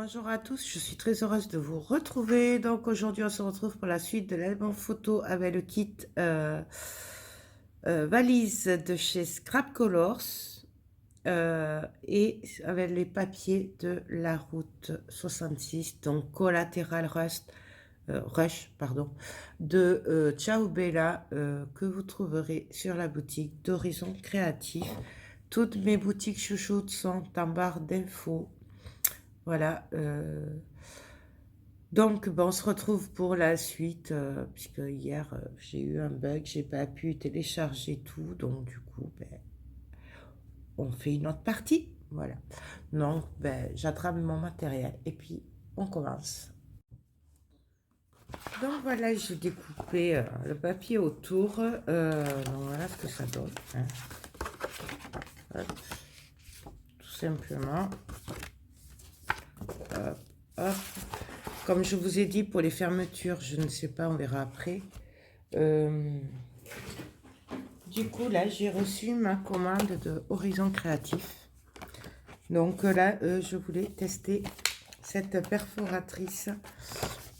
Bonjour à tous, je suis très heureuse de vous retrouver. Donc aujourd'hui, on se retrouve pour la suite de l'album photo avec le kit valise de chez Scrap Colors et avec les papiers de la route 66, donc Collateral Rush, pardon, de Ciao Bella que vous trouverez sur la boutique d'Horizon Créatif. Toutes mes boutiques chouchoutes sont en barre d'infos. Voilà. Donc, bon, on se retrouve pour la suite, puisque hier, j'ai eu un bug, j'ai pas pu télécharger tout, donc du coup, ben, on fait une autre partie, voilà. Donc, ben, j'attrape mon matériel et puis on commence. Donc voilà, j'ai découpé le papier autour, donc voilà ce que ça donne, hein. Hop, tout simplement. Hop, hop. Comme je vous ai dit, pour les fermetures, je ne sais pas, on verra après. Du coup, là, j'ai reçu ma commande de Horizon Créatif. Donc là, je voulais tester cette perforatrice.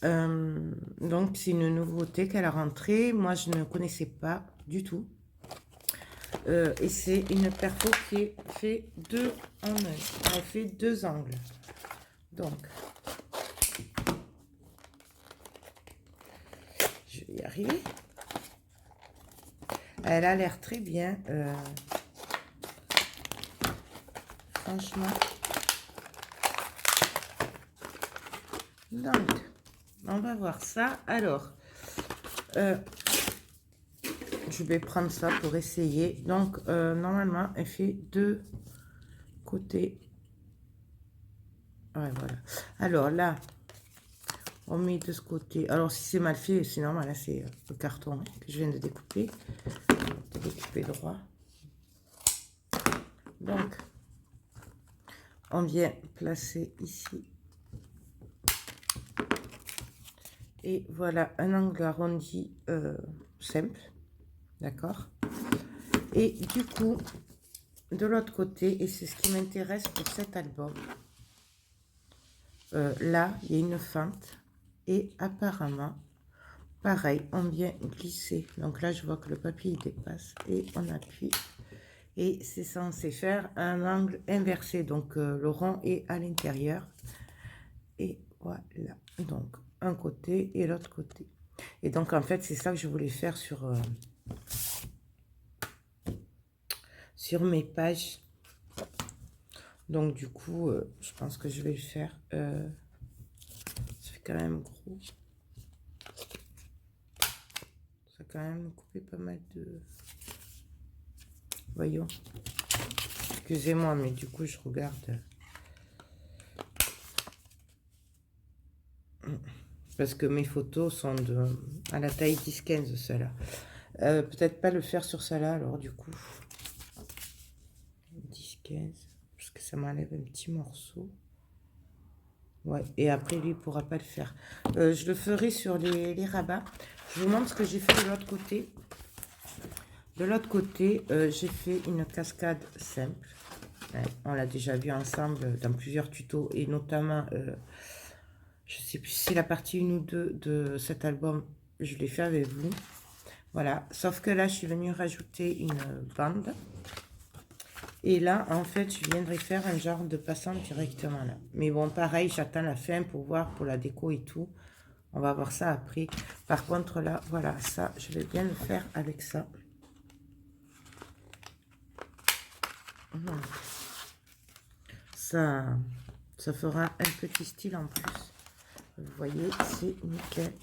Donc, c'est une nouveauté qu'elle a rentrée. Moi, je ne connaissais pas du tout. Et c'est une perfo qui fait deux en un. Elle fait deux angles. Donc, je vais y arriver. Elle a l'air très bien. Franchement. Donc, on va voir ça. Alors, je vais prendre ça pour essayer. Donc, normalement, elle fait deux côtés. Ouais, voilà. Alors là, on met de ce côté. Alors, si c'est mal fait, c'est normal. Là, c'est le carton que je viens de découper. Découper droit. Donc, on vient placer ici. Et voilà, un angle arrondi simple. D'accord. Et du coup, de l'autre côté, et c'est ce qui m'intéresse pour cet album, là, il y a une fente. Et apparemment, pareil, on vient glisser. Donc là, je vois que le papier il dépasse. Et on appuie. Et c'est censé faire un angle inversé. Donc le rond est à l'intérieur. Et voilà. Donc un côté et l'autre côté. Et donc en fait, c'est ça que je voulais faire sur mes pages. Donc du coup, je pense que je vais le faire. Ça fait quand même gros. Ça a quand même coupé pas mal de... Voyons. Excusez-moi, mais du coup, je regarde. Parce que mes photos sont à la taille 10-15, celle-là. Peut-être pas le faire sur celle-là, alors du coup. 10-15. Parce que ça m'enlève un petit morceau. Ouais, et après, lui, il ne pourra pas le faire. Je le ferai sur les rabats. Je vous montre ce que j'ai fait de l'autre côté. De l'autre côté, j'ai fait une cascade simple. Ouais, on l'a déjà vu ensemble dans plusieurs tutos, et notamment... je ne sais plus si c'est la partie 1 ou 2 de cet album, je l'ai fait avec vous. Voilà, sauf que là, je suis venue rajouter une bande. Et là, en fait, je viendrai faire un genre de passant directement là. Mais bon, pareil, j'attends la fin pour voir pour la déco et tout. On va voir ça après. Par contre, là, voilà, ça, je vais bien le faire avec ça. Ça fera un petit style en plus. Vous voyez, c'est nickel.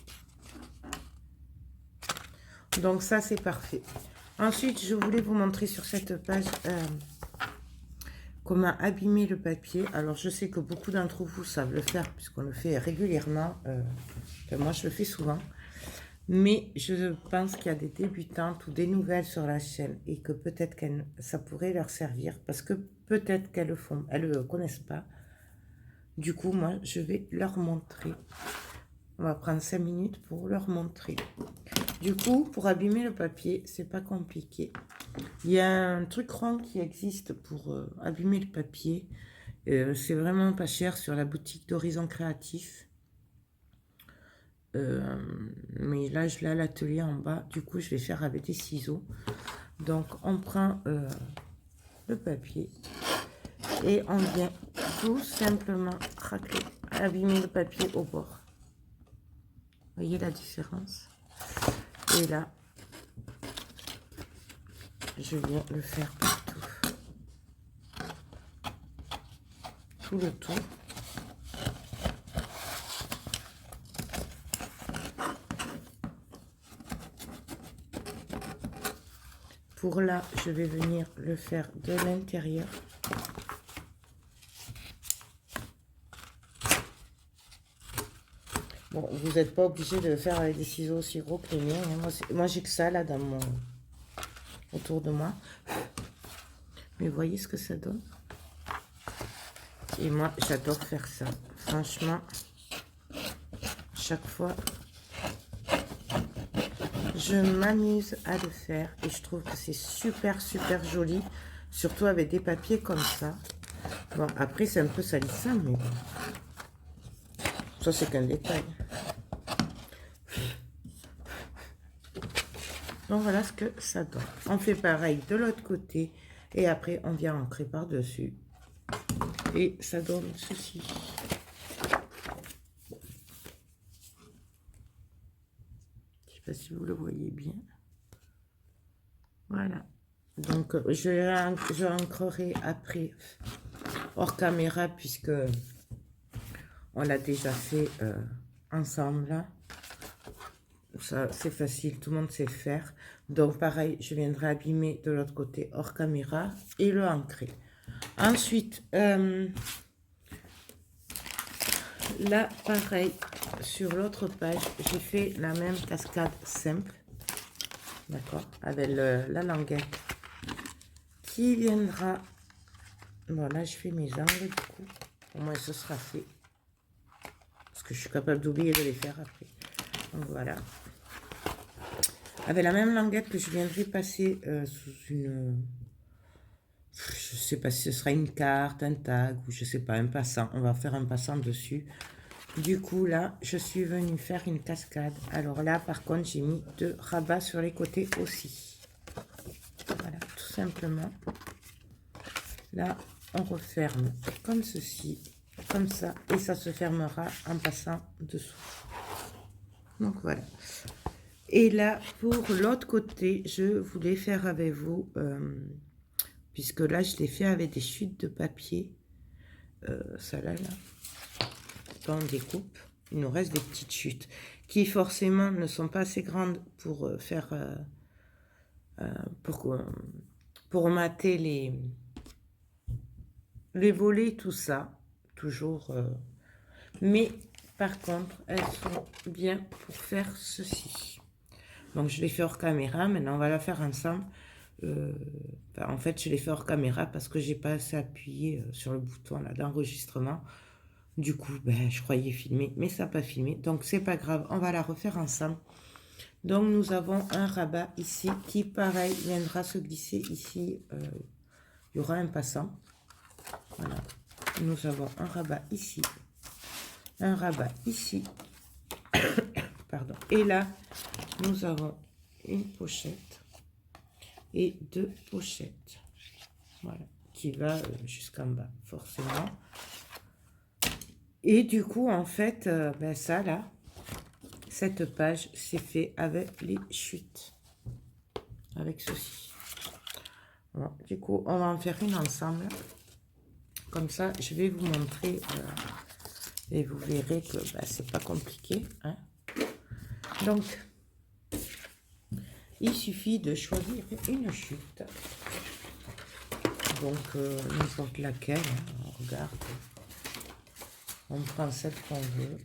Donc ça, c'est parfait. Ensuite, je voulais vous montrer sur cette page comment abîmer le papier. Alors, je sais que beaucoup d'entre vous savent le faire puisqu'on le fait régulièrement. Enfin, moi, je le fais souvent. Mais je pense qu'il y a des débutantes ou des nouvelles sur la chaîne et que peut-être que ça pourrait leur servir parce que peut-être qu'elles elles ne connaissent pas. Du coup, moi, je vais leur montrer. On va prendre 5 minutes pour leur montrer. Du coup, pour abîmer le papier, c'est pas compliqué. Il y a un truc rond qui existe pour abîmer le papier. C'est vraiment pas cher sur la boutique d'Horizon Créatif. Mais là, je l'ai à l'atelier en bas. Du coup, je vais faire avec des ciseaux. Donc, on prend le papier et on vient tout simplement craquer, abîmer le papier au bord. Vous voyez la différence? Et là, je viens le faire partout. Tout le tour. Pour là, je vais venir le faire de l'intérieur. Bon, vous n'êtes pas obligé de le faire avec des ciseaux aussi gros que les miens. Hein. Moi j'ai que ça là dans mon... autour de moi. Mais voyez ce que ça donne. Et moi, j'adore faire ça. Franchement, chaque fois, je m'amuse à le faire. Et je trouve que c'est super, super joli. Surtout avec des papiers comme ça. Bon, après, c'est un peu salissant, mais bon. Ça, c'est qu'un détail. Donc, voilà ce que ça donne. On fait pareil de l'autre côté. Et après, on vient ancrer par-dessus. Et ça donne ceci. Je ne sais pas si vous le voyez bien. Voilà. Donc, je ancrerai après hors caméra puisque on l'a déjà fait ensemble là. Ça, c'est facile, tout le monde sait faire. Donc, pareil, je viendrai abîmer de l'autre côté hors caméra et le ancrer. Ensuite, là, pareil, sur l'autre page, j'ai fait la même cascade simple. D'accord, avec la languette qui viendra. Bon, là, je fais mes angles, du coup. Au moins, ce sera fait. Parce que je suis capable d'oublier de les faire après. Donc, voilà. Avec la même languette que je viendrai passer sous une... Je sais pas si ce sera une carte, un tag, ou je sais pas, un passant. On va faire un passant dessus. Du coup, là, je suis venue faire une cascade. Alors là, par contre, j'ai mis 2 rabats sur les côtés aussi. Voilà, tout simplement. Là, on referme comme ceci, comme ça, et ça se fermera en passant dessous. Donc, voilà. Et là, pour l'autre côté, je voulais faire avec vous, puisque là, je l'ai fait avec des chutes de papier. Ça là, quand on découpe, il nous reste des petites chutes qui forcément ne sont pas assez grandes pour faire pour mater les volets, tout ça, toujours. Mais par contre, elles sont bien pour faire ceci. Donc je l'ai fait hors caméra, maintenant on va la faire ensemble. Enfin, en fait, je l'ai fait hors caméra parce que j'ai pas assez appuyé sur le bouton là d'enregistrement. Du coup, ben, je croyais filmer, mais ça n'a pas filmé. Donc, c'est pas grave, on va la refaire ensemble. Donc, nous avons un rabat ici qui, pareil, viendra se glisser ici. Il y aura un passant. Voilà. Nous avons un rabat ici. Un rabat ici. Pardon. Et là, nous avons une pochette et 2 pochettes. Voilà. Qui va jusqu'en bas, forcément. Et du coup, en fait, ben ça là, cette page, c'est fait avec les chutes. Avec ceci. Bon, du coup, on va en faire une ensemble. Comme ça, je vais vous montrer. Et vous verrez que ben, c'est pas compliqué. Hein. Donc, il suffit de choisir une chute. Donc, n'importe laquelle. Hein, on regarde. On prend celle qu'on veut.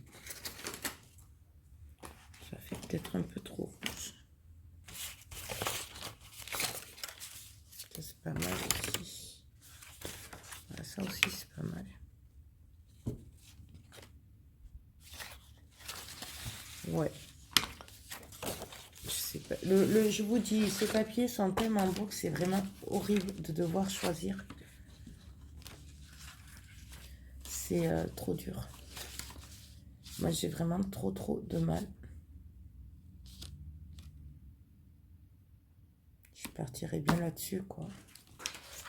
Ça fait peut-être un peu trop rouge. Ça, c'est pas mal aussi. Voilà, ça aussi, c'est pas mal. Ouais. Je sais pas. Je vous dis, ces papiers sont tellement beaux que c'est vraiment horrible de devoir choisir. c'est trop dur. Moi, j'ai vraiment trop de mal. Je partirai bien là-dessus, quoi.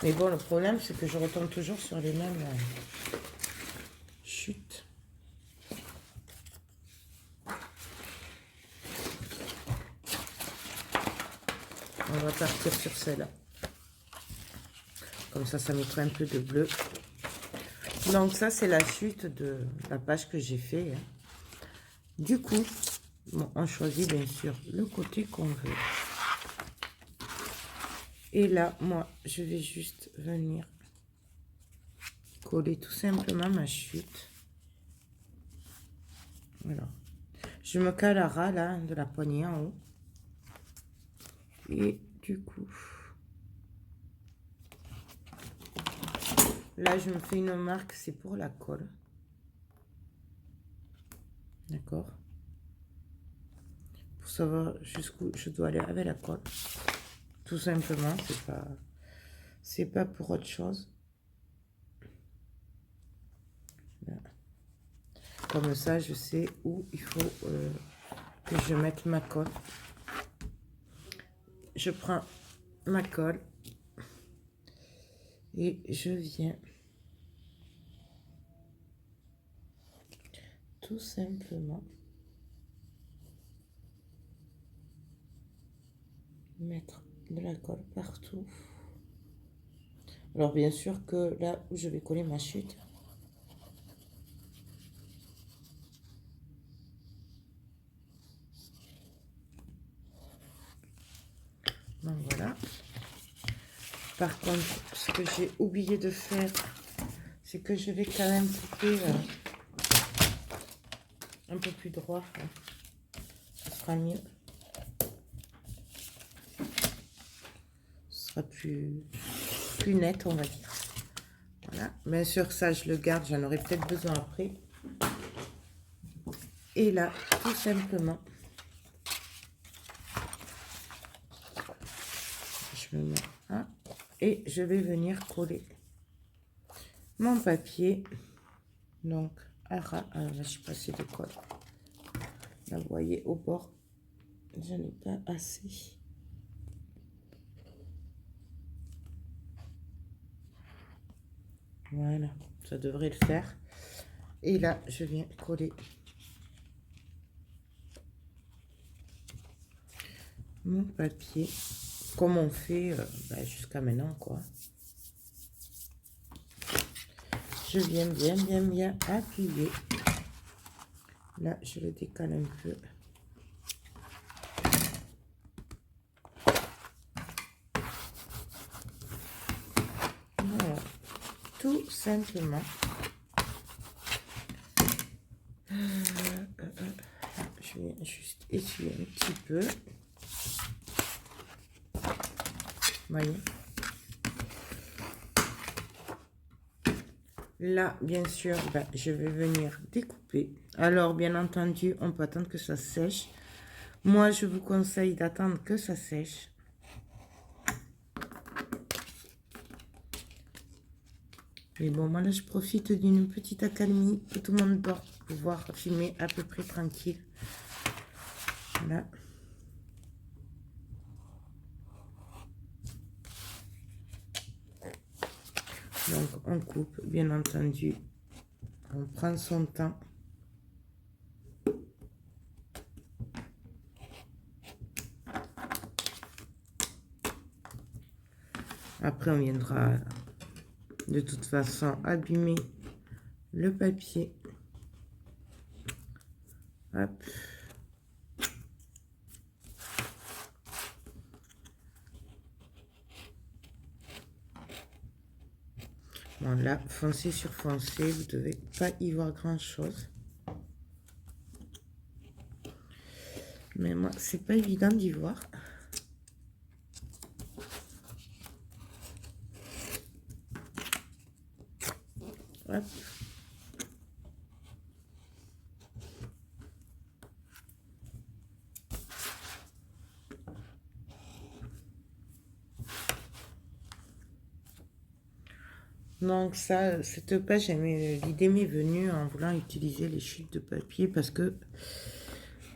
Mais bon, le problème, c'est que je retombe toujours sur les mêmes chutes. On va partir sur celle-là. Comme ça mettra un peu de bleu. Donc ça, c'est la chute de la page que j'ai fait. Hein. Du coup, bon, on choisit bien sûr le côté qu'on veut. Et là, moi, je vais juste venir coller tout simplement ma chute. Voilà. Je me cale à ras là, de la poignée en haut. Et du coup, là, je me fais une marque, c'est pour la colle. D'accord? Pour savoir jusqu'où je dois aller avec la colle. Tout simplement, c'est pas pour autre chose. Là. Comme ça, je sais où il faut que je mette ma colle. Je prends ma colle et je viens tout simplement mettre de la colle partout. Alors bien sûr que là où je vais coller ma chute, donc voilà. Par contre, ce que j'ai oublié de faire, c'est que je vais quand même couper un peu plus droit. Hein. Ce sera mieux. Ce sera plus net, on va dire. Voilà. Bien sûr, ça, je le garde. J'en aurai peut-être besoin après. Et là, tout simplement, je me mets là. Et je vais venir coller mon papier. Donc, à ras. Alors là, je suis passée de colle. Là, vous voyez, au bord, je n'ai pas assez. Voilà, ça devrait le faire. Et là, je viens coller mon papier, comme on fait jusqu'à maintenant, quoi. Je viens bien appuyer. Là, je le décale un peu. Voilà, tout simplement. Je viens juste essuyer un petit peu. Voyez. Là, bien sûr, je vais venir découper. Alors, bien entendu, on peut attendre que ça sèche. Moi, je vous conseille d'attendre que ça sèche. Mais bon, moi là, je profite d'une petite accalmie que tout le monde dort pour pouvoir filmer à peu près tranquille. Voilà. Donc, on coupe, bien entendu. On prend son temps. Après, on viendra de toute façon abîmer le papier. Hop. Bon, là, foncé sur foncé, vous ne devez pas y voir grand-chose. Mais moi, c'est pas évident d'y voir. Hop. Donc ça, cette page, l'idée m'est venue en voulant utiliser les chutes de papier parce que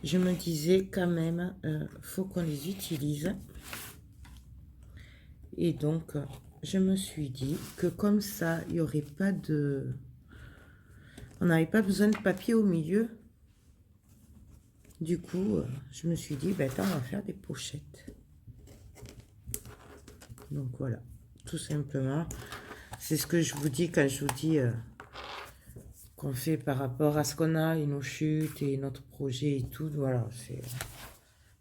je me disais quand même, faut qu'on les utilise. Et donc, je me suis dit que comme ça, il n'y aurait pas de... On n'avait pas besoin de papier au milieu. Du coup, je me suis dit, ben, attends, on va faire des pochettes. Donc voilà, tout simplement. C'est ce que je vous dis quand je vous dis qu'on fait par rapport à ce qu'on a et nos chutes et notre projet et tout. Voilà,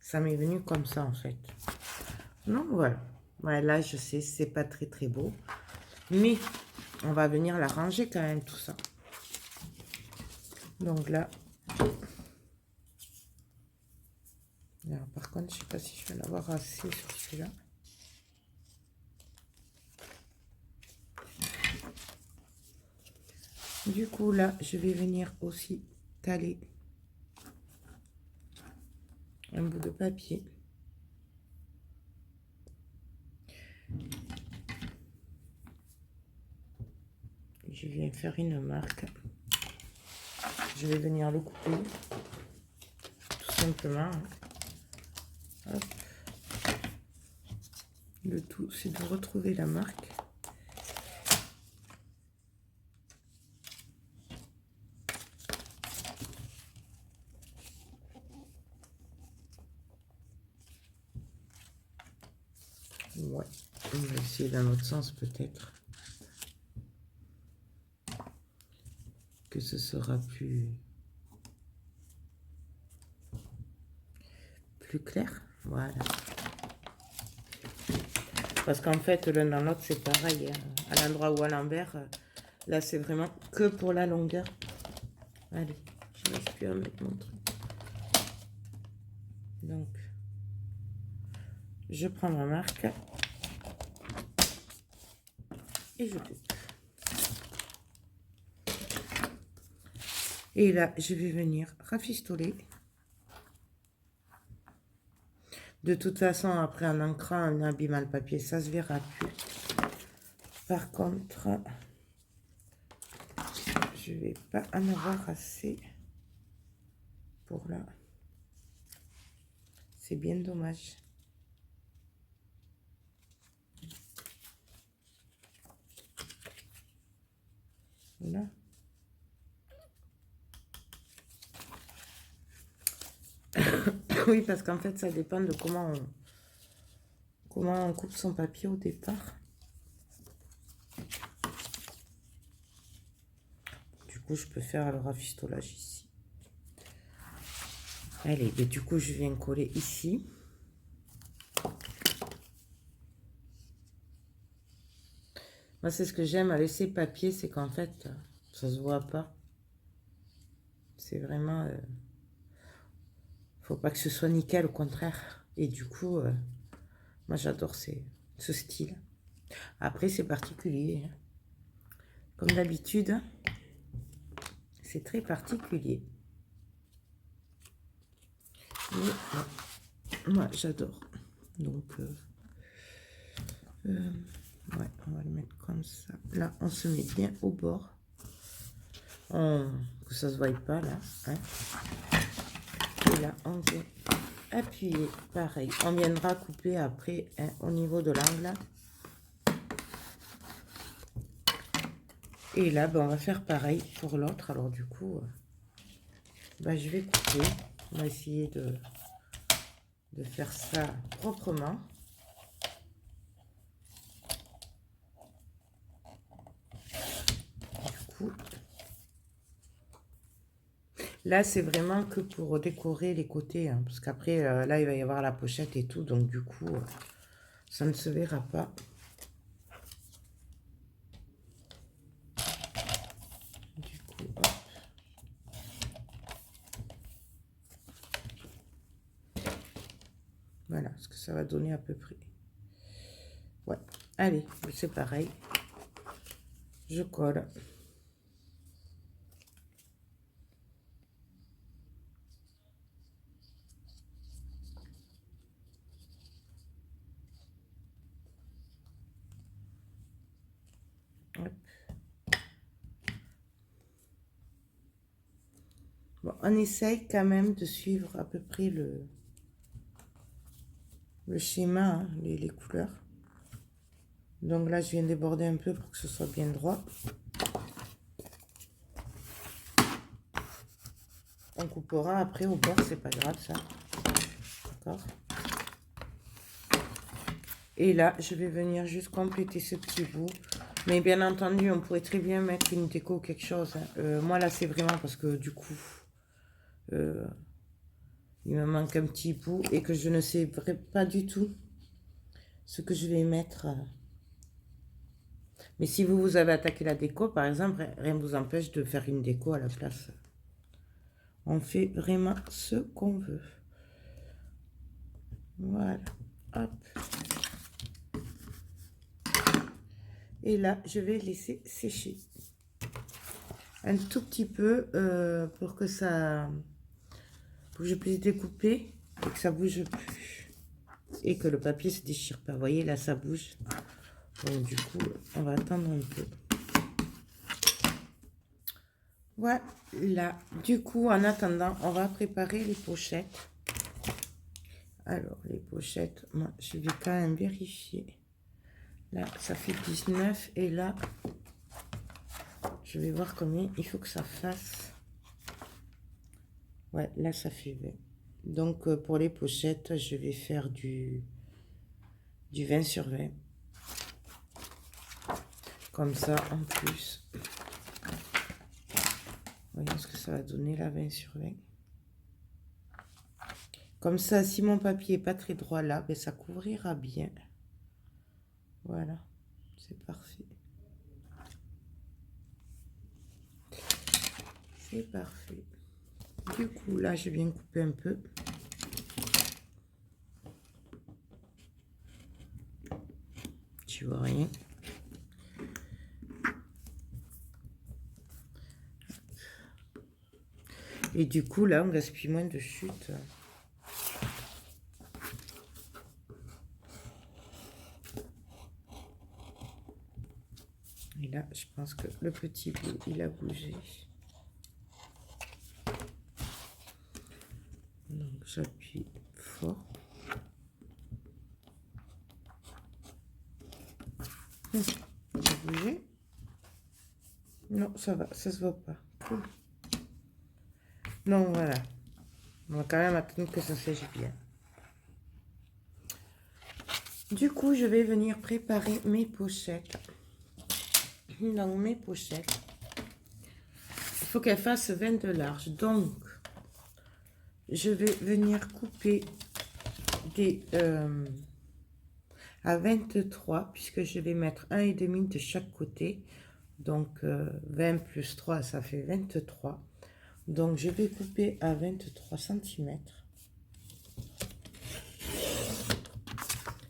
ça m'est venu comme ça en fait. Donc voilà. Ouais, là, je sais, c'est pas très très beau. Mais on va venir l'arranger quand même tout ça. Donc là. Alors, par contre, je sais pas si je vais en avoir assez sur celui-là. Du coup, là, je vais venir aussi caler un bout de papier. Je viens faire une marque. Je vais venir le couper, tout simplement. Hop. Le tout, c'est de retrouver la marque. Ouais, on va essayer d'un autre sens peut-être. Que ce sera plus clair. Voilà. Parce qu'en fait, l'un dans l'autre, c'est pareil. Hein. À l'endroit ou à l'envers, là, c'est vraiment que pour la longueur. Allez, je n'arrive plus à mettre mon truc. Donc, je prends ma marque et je coupe. Et là, je vais venir rafistoler. De toute façon, après en ancrant, en abîmant le papier, ça se verra plus. Par contre, je vais pas en avoir assez pour là. C'est bien dommage. Voilà. Oui, parce qu'en fait, ça dépend de comment on coupe son papier au départ. Du coup, je peux faire le rafistolage ici. Allez, et du coup, je viens coller ici. Moi, c'est ce que j'aime à laisser papier, c'est qu'en fait, ça se voit pas. C'est vraiment... faut pas que ce soit nickel, au contraire. Et du coup, moi, j'adore ce style. Après, c'est particulier. Hein. Comme d'habitude, c'est très particulier. Mais moi, j'adore. Donc, ouais, on va le mettre comme ça. Là, on se met bien au bord. Que ça se voie pas, là. Hein. Et là, on vient appuyer. Pareil, on viendra couper après hein, au niveau de l'angle. Et là, ben, on va faire pareil pour l'autre. Alors, du coup, ben, je vais couper. On va essayer de faire ça proprement. Du coup, là, c'est vraiment que pour décorer les côtés. Hein, parce qu'après, là, il va y avoir la pochette et tout. Donc, du coup, ça ne se verra pas. Du coup, hop. Voilà ce que ça va donner à peu près. Ouais, allez, c'est pareil. Je colle. Hop. on essaye quand même de suivre à peu près le schéma, hein, les couleurs. Donc là, je viens déborder un peu pour que ce soit bien droit. On coupera après au bord, c'est pas grave ça. D'accord. Et là, je vais venir juste compléter ce petit bout. Mais bien entendu, on pourrait très bien mettre une déco ou quelque chose. Hein. Moi, là, c'est vraiment parce que du coup, il me manque un petit bout et que je ne sais pas du tout ce que je vais mettre. Mais si vous avez attaqué la déco, par exemple, rien ne vous empêche de faire une déco à la place. On fait vraiment ce qu'on veut. Voilà. Hop. Et là, je vais laisser sécher un tout petit peu pour que je puisse découper et que ça bouge plus. Et que le papier se déchire pas. Vous voyez, là, ça bouge. Donc, du coup, on va attendre un peu. Voilà. Du coup, en attendant, on va préparer les pochettes. Alors, les pochettes, moi, je vais quand même vérifier. Là, ça fait 19. Et là, je vais voir combien il faut que ça fasse. Ouais, là, ça fait 20. Donc, pour les pochettes, je vais faire du 20 sur 20. Comme ça, en plus. Voyons ce que ça va donner, là, 20 sur 20. Comme ça, si mon papier n'est pas très droit là, ben, ça couvrira bien. Voilà, c'est parfait. C'est parfait. Du coup, là, je viens couper un peu. Tu vois rien. Et du coup, là, on gaspille moins de chute. Et là, je pense que le petit bout, il a bougé. Donc, j'appuie fort. Il a bougé. Non, ça va, ça se voit pas. Cool. Donc, voilà. On va quand même attendre que ça sèche bien. Du coup, je vais venir préparer mes pochettes. Donc, mes pochettes, il faut qu'elles fassent 20 de large. Donc, je vais venir couper à 23, puisque je vais mettre 1,5 de chaque côté. Donc, 20 plus 3, ça fait 23. Donc, je vais couper à 23 cm.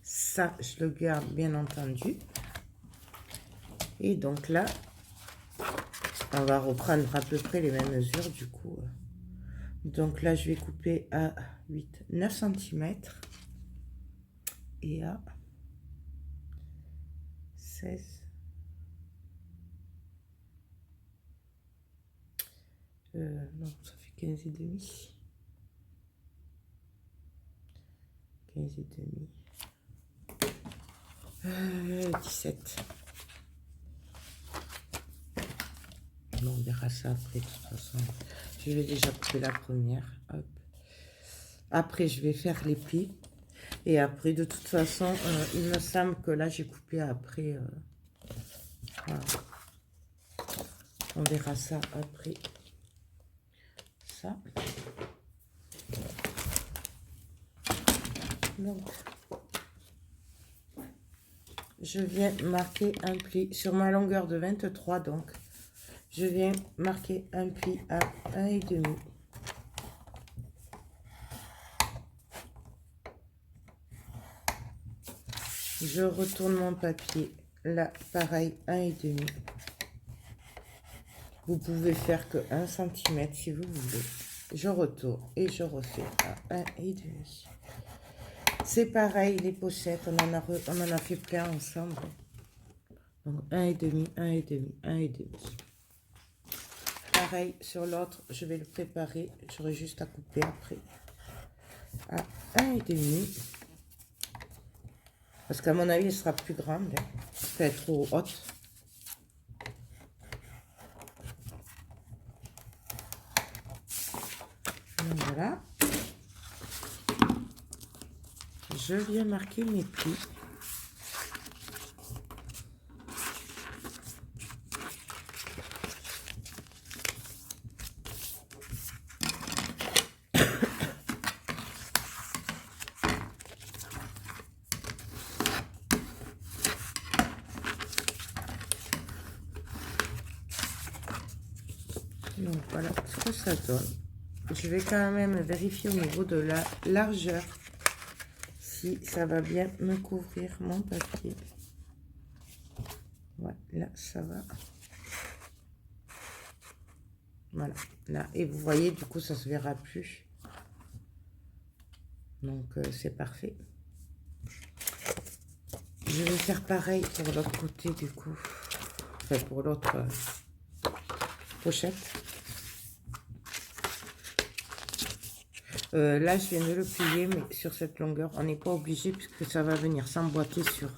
Ça, je le garde bien entendu. Et donc là, on va reprendre à peu près les mêmes mesures du coup. Donc là, je vais couper à 9 cm et à 16. Non, ça fait 15 et demi. 15 et demi. 17. Non, on verra ça après, de toute façon. Je vais déjà couper la première. Hop. Après, je vais faire les plis. Et après, de toute façon, il me semble que là, j'ai coupé après. Voilà. On verra ça après. Ça. Donc, je viens marquer un pli sur ma longueur de 23. Donc, je viens marquer un pli à 1,5. Je retourne mon papier. Là, pareil, 1,5. Vous pouvez faire que 1 cm si vous voulez. Je retourne et je refais à 1,5. C'est pareil, les pochettes, on en a fait plein ensemble. Donc 1,5, 1,5, 1,5. pareil, sur l'autre, je vais le préparer. J'aurai juste à couper après. À 1,5. Parce qu'à mon avis, elle sera plus grande. Hein. Elle peut être trop haute. Donc voilà. Je viens marquer mes plis. Donc voilà ce que ça donne. Je vais quand même vérifier au niveau de la largeur si ça va bien me couvrir mon papier. Ouais, là ça va. Voilà, là, et vous voyez, du coup ça se verra plus. Donc c'est parfait. Je vais faire pareil pour l'autre côté du coup. Enfin pour l'autre pochette. Là, je viens de le plier, mais sur cette longueur, on n'est pas obligé puisque ça va venir s'emboîter sur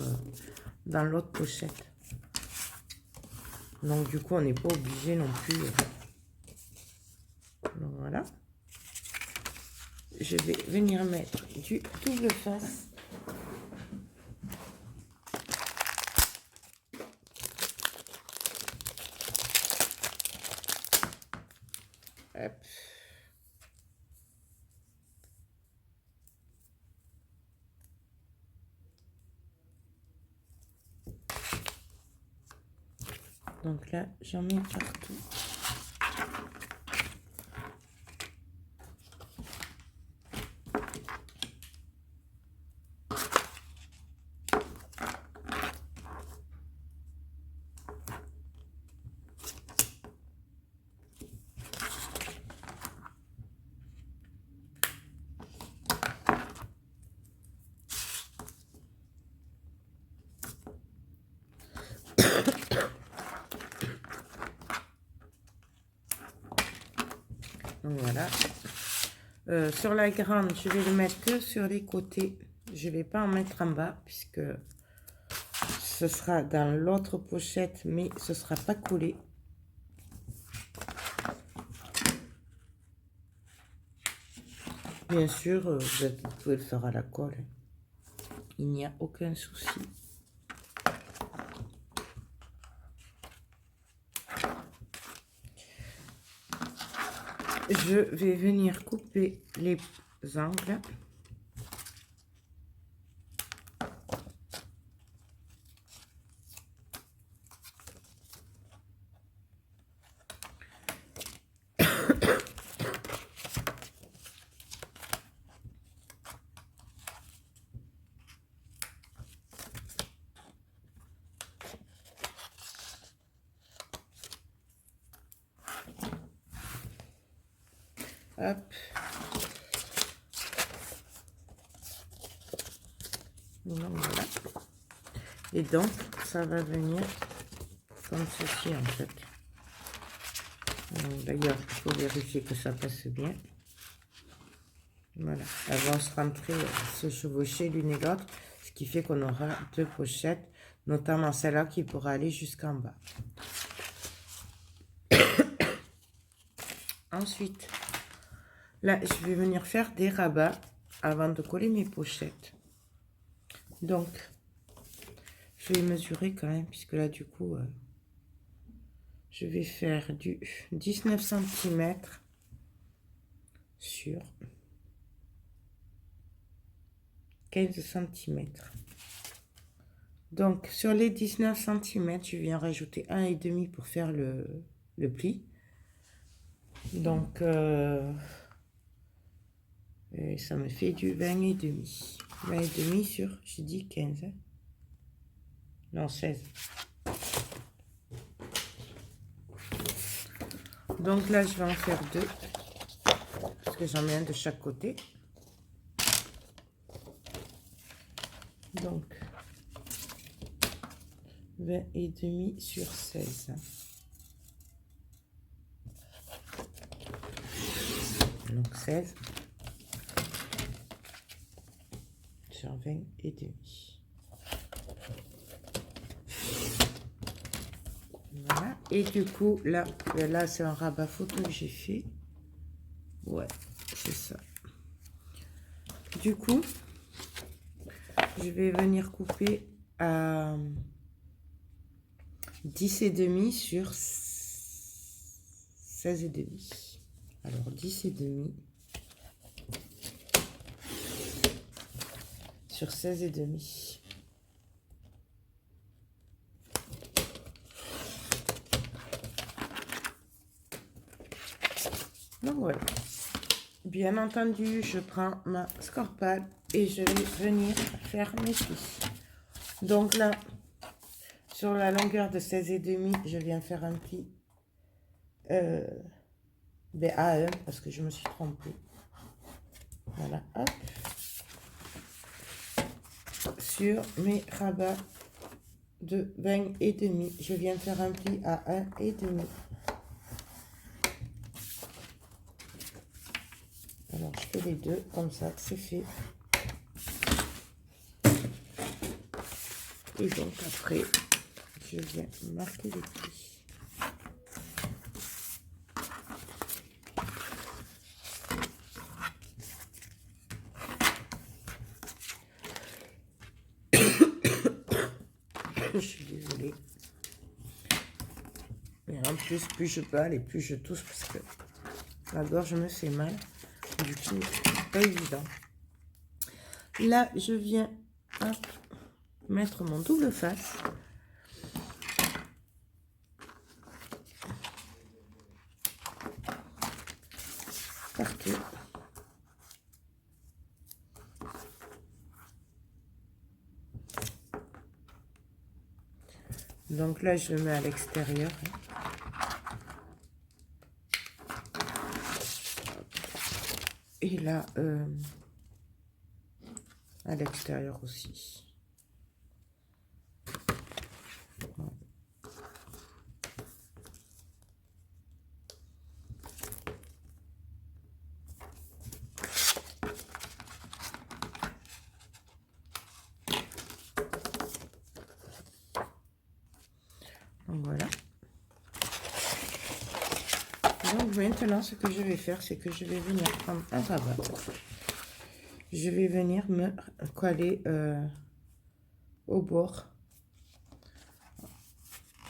dans l'autre pochette. Donc, du coup, on n'est pas obligé non plus. Donc, voilà. Je vais venir mettre du double face. Hop. Donc là, j'en mets partout. Donc voilà. Sur la grande, je vais le mettre que sur les côtés. Je ne vais pas en mettre en bas puisque ce sera dans l'autre pochette, mais ce ne sera pas collé. Bien sûr, vous pouvez le faire à la colle. Il n'y a aucun souci. Je vais venir couper les angles. Hop. Donc, voilà. Et donc, ça va venir comme ceci, en fait. D'ailleurs, il faut vérifier que ça passe bien. Voilà. Elles vont se rentrer, se chevaucher l'une et l'autre, ce qui fait qu'on aura deux pochettes, notamment celle-là qui pourra aller jusqu'en bas. Ensuite, là, je vais venir faire des rabats avant de coller mes pochettes. Donc, je vais mesurer quand même, puisque là, du coup, je vais faire du 19 cm sur 15 cm. Donc, sur les 19 cm, je viens rajouter 1,5 pour faire le pli. Donc, et ça me fait du 20,5. 20,5 sur, j'ai dit 15. Hein? Non, 16. Donc là, je vais en faire deux. Parce que j'en mets un de chaque côté. Donc, 20,5 sur 16. Donc 16 sur 20 et demi. Voilà. Et du coup, là c'est un rabat photo que j'ai fait. Ouais, c'est ça. Du coup, je vais venir couper à 10 et demi sur 16 et demi. Alors 10 et demi sur 16 et demi. Donc voilà. Bien entendu, je prends ma scorpale et je vais venir faire mes plis. Donc là, sur la longueur de 16 et demi, je viens faire un pli A1 parce que je me suis trompée. Voilà, hop. Sur mes rabats de 20 et demi, je viens faire un pli à 1 et demi. Alors je fais les deux comme ça, c'est fait. Et donc après, je viens marquer les plis. Je suis désolée. Mais en plus, plus je parle et plus je tousse parce que la gorge me fait mal. Du coup, c'est pas évident. Là, je viens mettre mon double face. Partout. Donc là, je le mets à l'extérieur. Et là, à l'extérieur aussi. Donc voilà. Donc maintenant, ce que je vais faire, c'est que je vais venir prendre un rabat. Je vais venir me coller au bord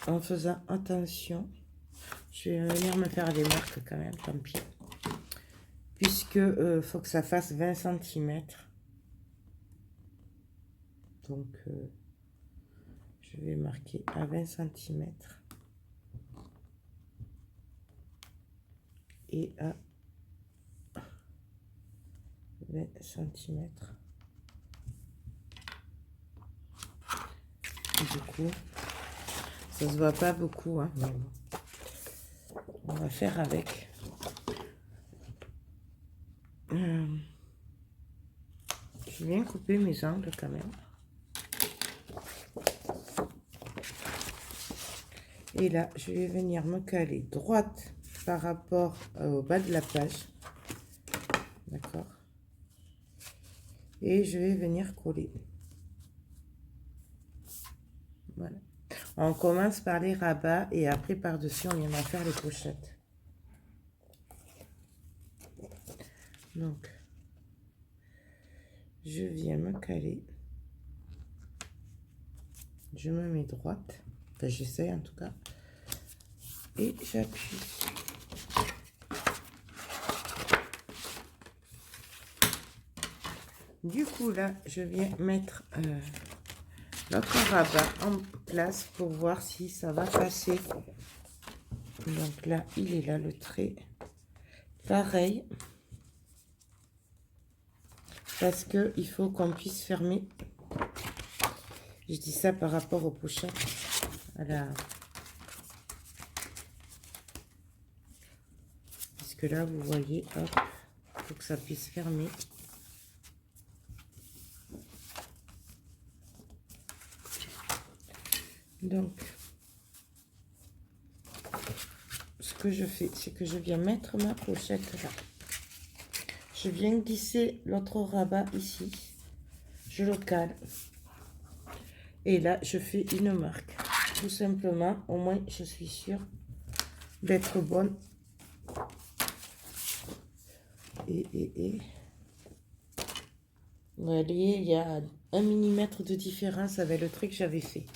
en faisant attention. Je vais venir me faire des marques quand même, tant pis. Puisque faut que ça fasse 20 cm. Donc je vais marquer à 20 cm. Et à 20 cm. Du coup, ça se voit pas beaucoup, hein, mais bon. On va faire avec. Je viens couper mes angles quand même. Et là, je vais venir me caler droite par rapport au bas de la page. D'accord. Et je vais venir coller. Voilà. On commence par les rabats et après par-dessus, on viendra faire les pochettes. Donc, je viens me caler. Je me mets droite. Enfin, j'essaie en tout cas. Et j'appuie. Du coup, là, je viens mettre notre rabat en place pour voir si ça va passer. Donc là, il est là, le trait. Pareil. Parce que il faut qu'on puisse fermer. Je dis ça par rapport aux pochettes. Voilà. Parce que là, vous voyez, hop, il faut que ça puisse fermer. Donc, ce que je fais, c'est que je viens mettre ma pochette là. je viens glisser l'autre rabat ici. Je le cale. Et là, je fais une marque. Tout simplement, au moins, je suis sûre d'être bonne. Et vous voyez, il y a 1 mm de différence avec le truc que j'avais fait.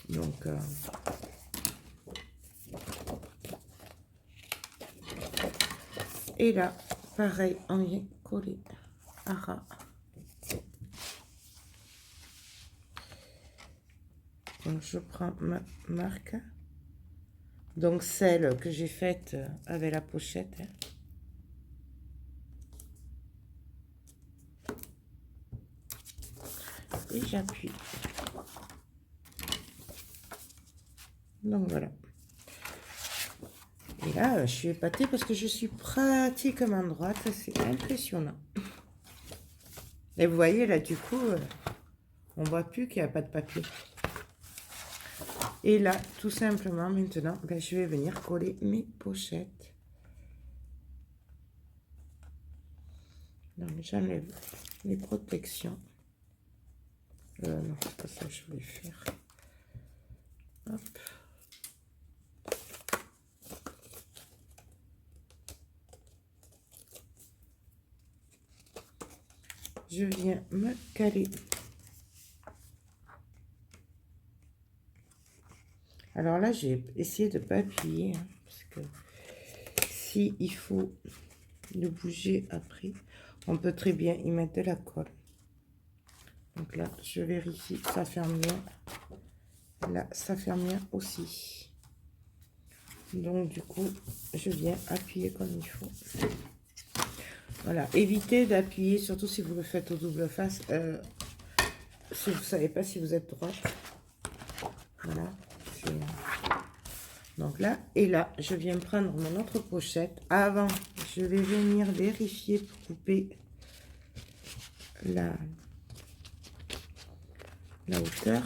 Donc, et là, pareil, on vient coller à ras. Donc, je prends ma marque. Donc, celle que j'ai faite avec la pochette. Hein. Et j'appuie. Donc, voilà. Et là, je suis épatée parce que je suis pratiquement droite. C'est impressionnant. Et vous voyez, là, du coup, on voit plus qu'il n'y a pas de papier. Et là, tout simplement, maintenant, ben, je vais venir coller mes pochettes. Donc, j'enlève les protections. Non, c'est pas ça que je voulais faire. Hop. Je viens me caler. Alors là, j'ai essayé de ne pas appuyer, hein, parce que si il faut le bouger après, on peut très bien y mettre de la colle. Donc là, je vérifie que ça ferme bien. Là, ça ferme bien aussi. Donc du coup, je viens appuyer comme il faut. Voilà, évitez d'appuyer, surtout si vous le faites au double face. Si vous ne savez pas si vous êtes droite. Voilà. Donc là, et là, je viens prendre mon autre pochette. Avant, je vais venir vérifier pour couper la hauteur.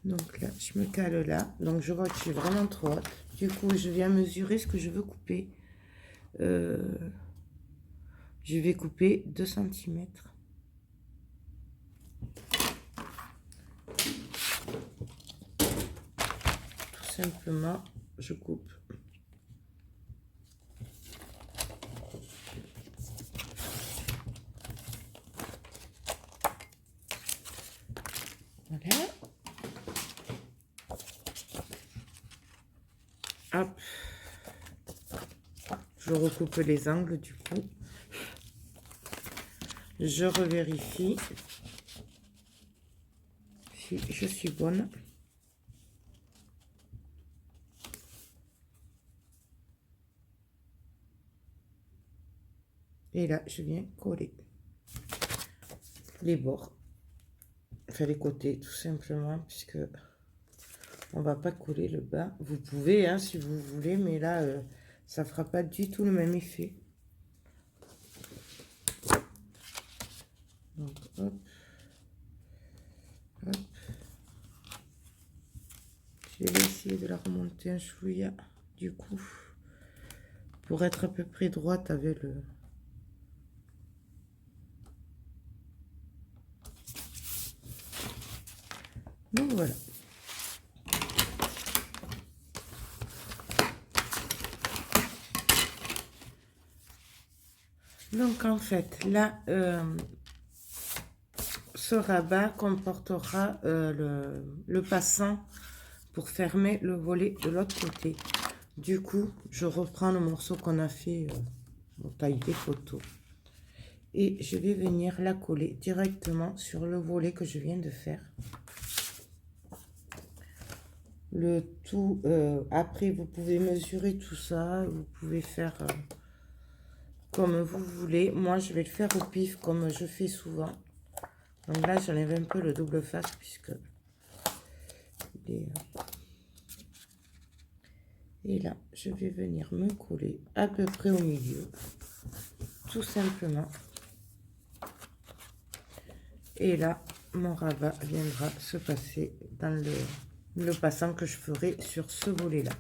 Donc là, je me cale là. Donc je vois que je suis vraiment trop haute. Du coup, je viens mesurer ce que je veux couper. Je vais couper 2 cm. Tout simplement, je coupe. Voilà. Hop. Je recoupe les angles du coup. Je revérifie si je suis bonne. Et là, je viens coller les bords. Enfin, les côtés, tout simplement, puisque on va pas coller le bas. Vous pouvez, hein, si vous voulez, mais là, ça fera pas du tout le même effet. Donc, hop. Hop. Je vais essayer de la remonter un chouïa, du coup, pour être à peu près droite avec le... Donc, voilà. Donc, en fait, là, ce rabat comportera le passant pour fermer le volet de l'autre côté. Du coup, je reprends le morceau qu'on a fait en taille des photos. Et je vais venir la coller directement sur le volet que je viens de faire. Le tout, après, vous pouvez mesurer tout ça. Vous pouvez faire comme vous voulez. Moi, je vais le faire au pif comme je fais souvent. Donc là, j'enlève un peu le double face puisque... Et là, je vais venir me coller à peu près au milieu. Tout simplement. Et là, mon rabat viendra se passer dans le passant que je ferai sur ce volet-là.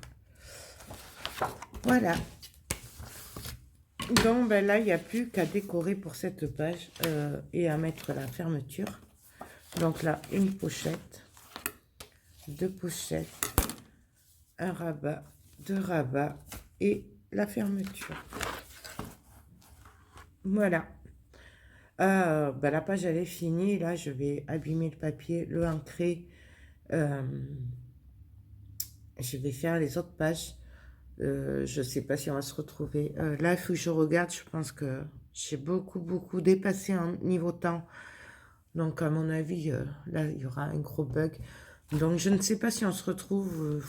Voilà. Donc ben là, il n'y a plus qu'à décorer pour cette page et à mettre la fermeture. Donc là, une pochette, 2 pochettes, un rabat, 2 rabats et la fermeture. Voilà. Ben la page elle est finie. Là, je vais abîmer le papier, le ancrer. Je vais faire les autres pages. Je sais pas si on va se retrouver. Là, il faut que je regarde. Je pense que j'ai beaucoup dépassé en niveau temps. Donc, à mon avis, là, il y aura un gros bug. Donc, je ne sais pas si on se retrouve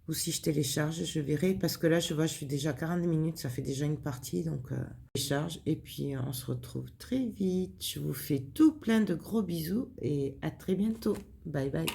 ou si je télécharge. Je verrai. Parce que là, je vois, je suis déjà 40 minutes. Ça fait déjà une partie. Donc, je télécharge. Et puis, on se retrouve très vite. Je vous fais tout plein de gros bisous. Et à très bientôt. Bye bye.